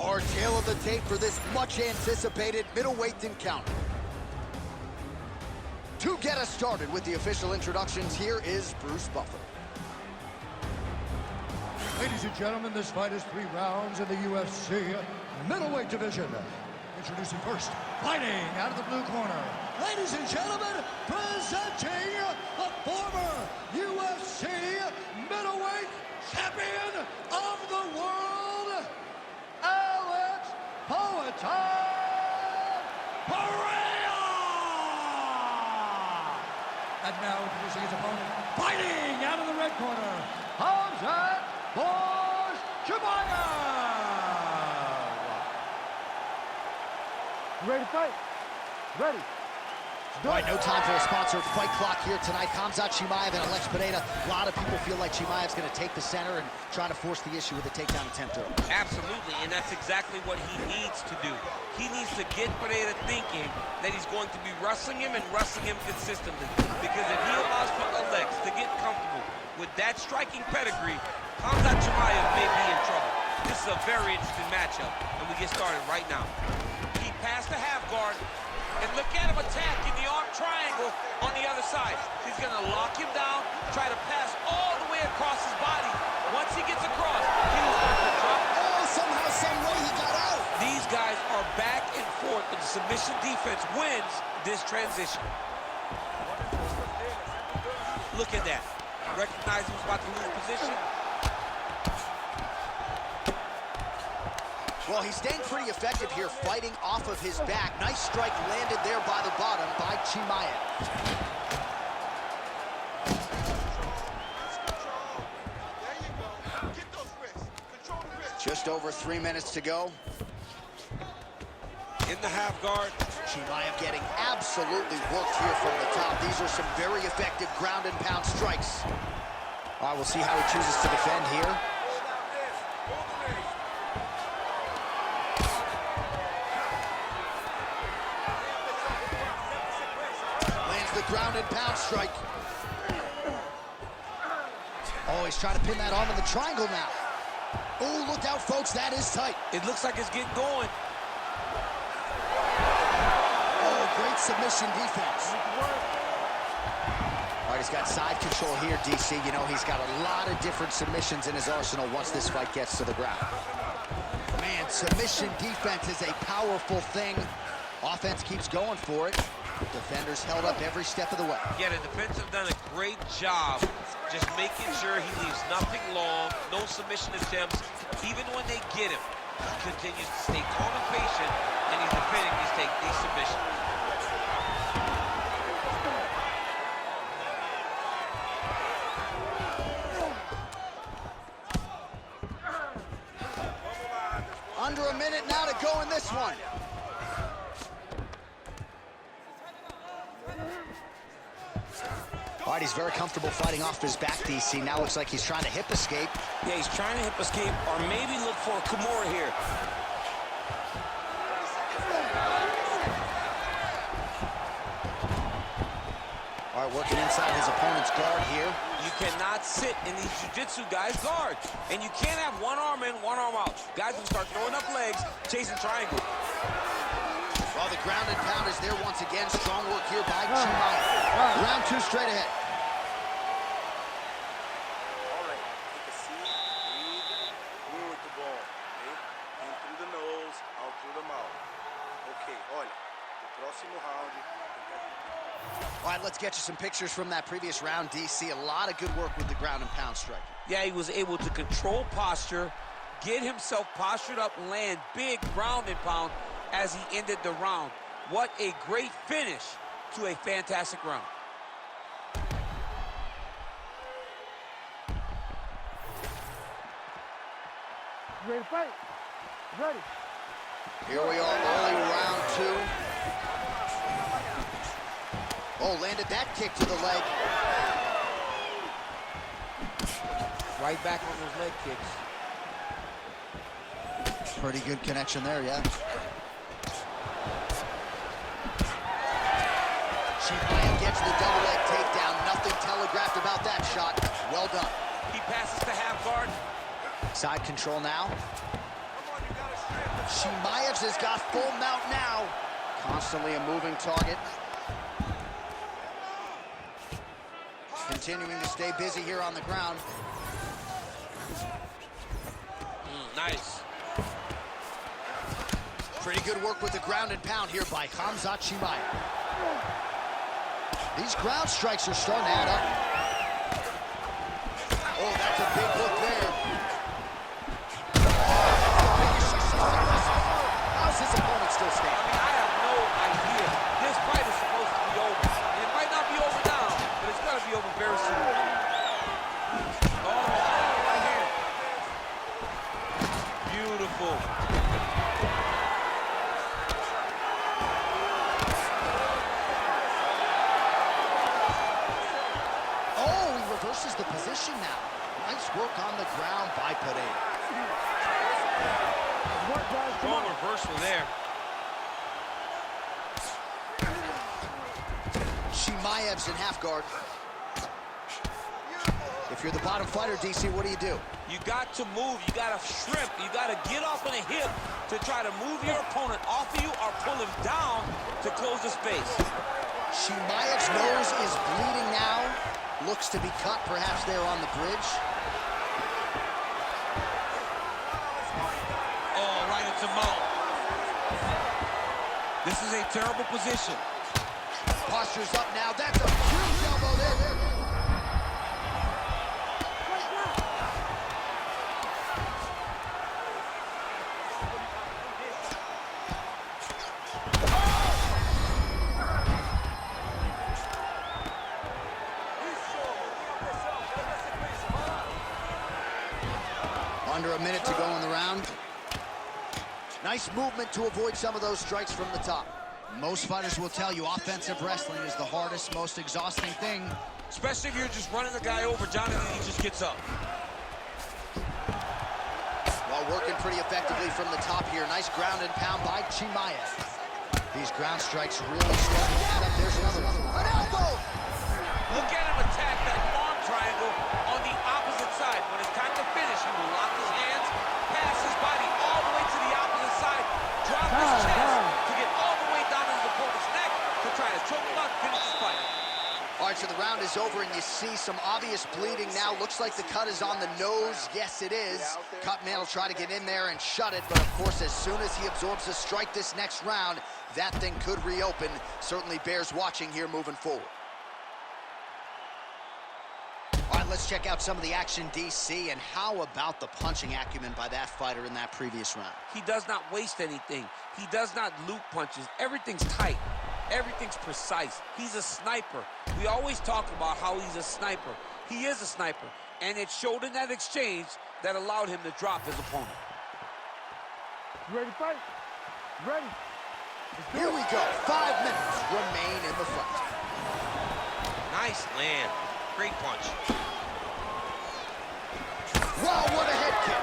Our tail of the tape for this much-anticipated middleweight encounter. To get us started with the official introductions, here is Bruce Buffer. Ladies and gentlemen, this fight is 3 rounds in the UFC middleweight division. Introducing first, fighting out of the blue corner. Ladies and gentlemen, presenting the former UFC middleweight champion of the world, Alex Pereira! And now introducing his opponent, fighting out of the red corner, Khamzat Chimaev! Ready to fight? Ready. All right, no time for a sponsored fight clock here tonight. Khamzat Chimaev and Alex Pereira. A lot of people feel like Chimaev's going to take the center and try to force the issue with a takedown attempt early. Absolutely, and that's exactly what he needs to do. He needs to get Pereira thinking that he's going to be wrestling him and wrestling him consistently. Because if he allows for Alex to get comfortable with that striking pedigree, Khamzat Chimaev may be in trouble. This is a very interesting matchup, and we get started right now. He passed the half guard, and look at him attack in the arm triangle on the other side. He's going to lock him down, try to pass all the way across his body. Once he gets across, he was going to drop. Oh, somehow, some way he got out. These guys are back and forth, but the submission defense wins this transition. Look at that. Recognize he was about to lose position. Well, he's staying pretty effective here, fighting off of his back. Nice strike landed there by the bottom by Chimaev. Just over 3 minutes to go. In the half guard. Chimaev getting absolutely worked here from the top. These are some very effective ground and pound strikes. All right, we'll see how he chooses to defend here. The ground and pound strike. Oh, he's trying to pin that arm in the triangle now. Oh, look out, folks, that is tight. It looks like it's getting going. Oh, great submission defense. All right, he's got side control here, DC. You know, he's got a lot of different submissions in his arsenal once this fight gets to the ground. Man, submission defense is a powerful thing. Offense keeps going for it. Defenders held up every step of the way. Yeah, the defense have done a great job just making sure he leaves nothing long, no submission attempts. Even when they get him, he continues to stay calm and patient, and he's defending these submissions. Under a minute now to go in this one. All right, he's very comfortable fighting off his back, DC. Now looks like he's trying to hip escape. Yeah, he's trying to hip escape or maybe look for a Kimura here. All right, working inside his opponent's guard here. You cannot sit in these jiu-jitsu guys' guard. And you can't have one arm in, one arm out. Guys will start throwing up legs, chasing triangle. Well, the ground and pound is there once again. Strong work here by Chimaev. Round 2 straight ahead. All right, take a seat, breathe, move with the ball, okay? In through the nose, out through the mouth. Okay, olha, o próximo round. All right, let's get you some pictures from that previous round, DC. A lot of good work with the ground and pound striking. Yeah, he was able to control posture, get himself postured up, land big ground and pound as he ended the round. What a great finish to a fantastic round. Ready to fight? Ready. Here we are, early round 2. Oh, landed that kick to the leg. Right back on those leg kicks. Pretty good connection there, yeah. Chimaev gets the double leg takedown. Nothing telegraphed about that shot. Well done. He passes to half guard. Side control now. Come on, you gotta strip. Chimaev has got full mount now. Constantly a moving target. Continuing to stay busy here on the ground. Nice. Pretty good work with the ground and pound here by Khamzat Chimaev. These ground strikes are starting to add up. Oh, that's a big hook there. How's his opponent still standing? I have no idea. This fight is supposed to be over. And it might not be over now, but it's got to be over very soon. Oh, right here. Beautiful. Oh, he reverses the position now. Nice work on the ground by Pereira. Strong reversal there. Chimaev's in half guard. If you're the bottom fighter, DC, what do? You got to move, you got to shrimp, you got to get off on a hip to try to move your opponent off of you or pull him down to close the space. Chimaev's nose is bleeding now. Looks to be cut, perhaps there on the bridge. Oh, right into mouth. This is a terrible position. Posture's up now. That's a huge elbow there. Under a minute to go in the round. Nice movement to avoid some of those strikes from the top. Most fighters will tell you offensive wrestling is the hardest, most exhausting thing. Especially if you're just running the guy over, Jonathan, he just gets up. While working pretty effectively from the top here. Nice ground and pound by Chimaev. These ground strikes really starting to add up. There's another one. An elbow! Look at him attack that arm triangle on the opposite side. When it's time to finish, he will lock his hands, pass his body all the way to the opposite side, drop his chest to get all the way down to his opponent's neck to try to choke him out, finish the fight. All right, so the round is over, and you see some obvious bleeding now. Looks like the cut is on the nose. Yes, it is. Cutman will try to get in there and shut it, but of course, as soon as he absorbs a strike this next round, that thing could reopen. Certainly bears watching here moving forward. All right, let's check out some of the action, DC, and how about the punching acumen by that fighter in that previous round? He does not waste anything. He does not loop punches. Everything's tight. Everything's precise. He's a sniper. We always talk about how he's a sniper. He is a sniper, and it showed in that exchange that allowed him to drop his opponent. You ready to fight? Ready. Here we go. 5 minutes remain in the fight. Nice land. Great punch. Wow, what a head kick.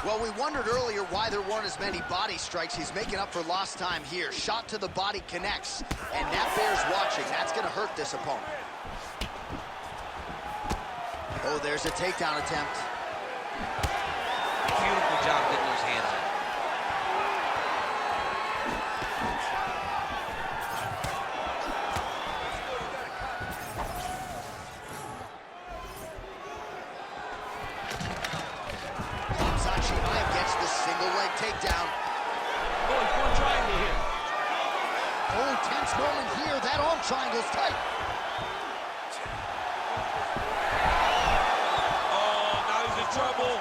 Well, we wondered earlier why there weren't as many body strikes. He's making up for lost time here. Shot to the body connects, and that bears watching. That's going to hurt this opponent. Oh, there's a takedown attempt. Beautiful job getting those hands in. Khamzat Chimaev gets the single leg takedown. Oh, he's going triangle here. Oh, tense moment here. That arm triangle's tight. Oh, now he's in trouble.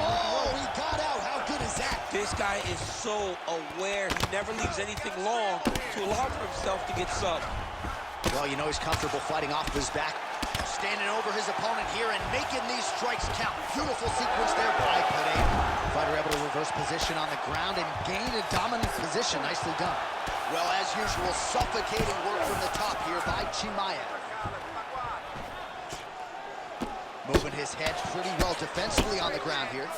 Oh, he got out. How good is that? This guy is so aware. He never leaves anything long to allow for himself to get subbed. Well, you know he's comfortable fighting off his back. Standing over his opponent here and making these strikes count. Beautiful sequence there by Pereira. Fighter able to reverse position on the ground and gain a dominant position. Nicely done. Well, as usual, suffocating work from the top here by Chimaev. Moving his head pretty well defensively on the ground here.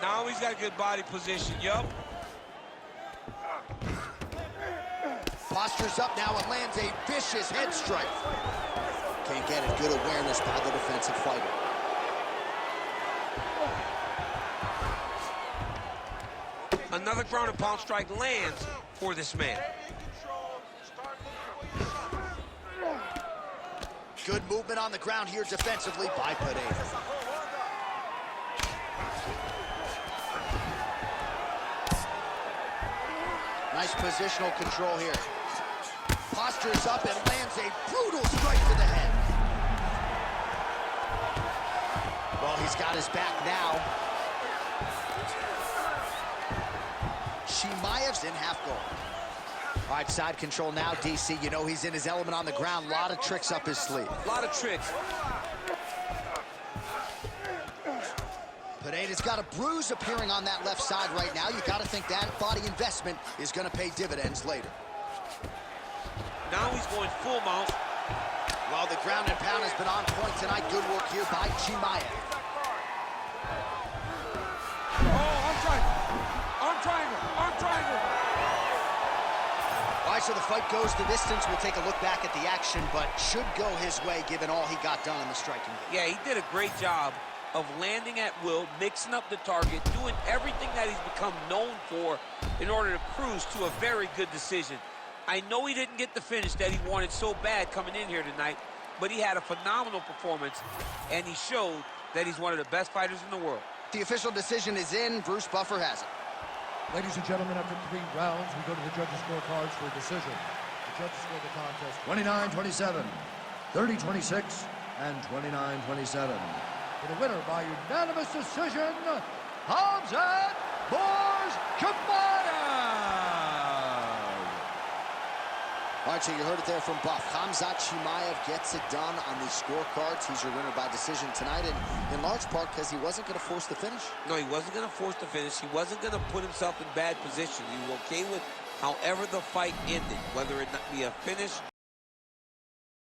Now Now he's got good body position, yup. Postures up now and lands a vicious head strike. Can't get it. Good awareness by the defensive fighter. Another ground and pound strike lands for this man. Good movement on the ground here defensively by Pereira. Nice positional control here. Postures up and lands a brutal strike to the head. Well, he's got his back now. Chimaev's in half guard. All right, side control now, DC. You know he's in his element on the ground. A lot of tricks up his sleeve. A lot of tricks. Pereira's got a bruise appearing on that left side right now. You got to think that body investment is going to pay dividends later. Now he's going full mount. Well, the ground and pound has been on point tonight. Good work here by Chimaev. Oh, arm triangle. Arm triangle. Arm triangle. All right, so the fight goes the distance. We'll take a look back at the action, but should go his way given all he got done in the striking game. Yeah, he did a great job of landing at will, mixing up the target, doing everything that he's become known for in order to cruise to a very good decision. I know he didn't get the finish that he wanted so bad coming in here tonight, but he had a phenomenal performance, and he showed that he's one of the best fighters in the world. The official decision is in. Bruce Buffer has it. Ladies and gentlemen, after 3 rounds, we go to the judges' scorecards for a decision. The judges scored the contest 29-27, 30-26, and 29-27. For the winner by unanimous decision, Khamzat Chimaev. All right, so you heard it there from Buff. Khamzat Chimaev gets it done on the scorecards. He's your winner by decision tonight, and in large part because he wasn't going to force the finish. No, he wasn't going to force the finish. He wasn't going to put himself in bad position. He was okay with however the fight ended, whether it be a finish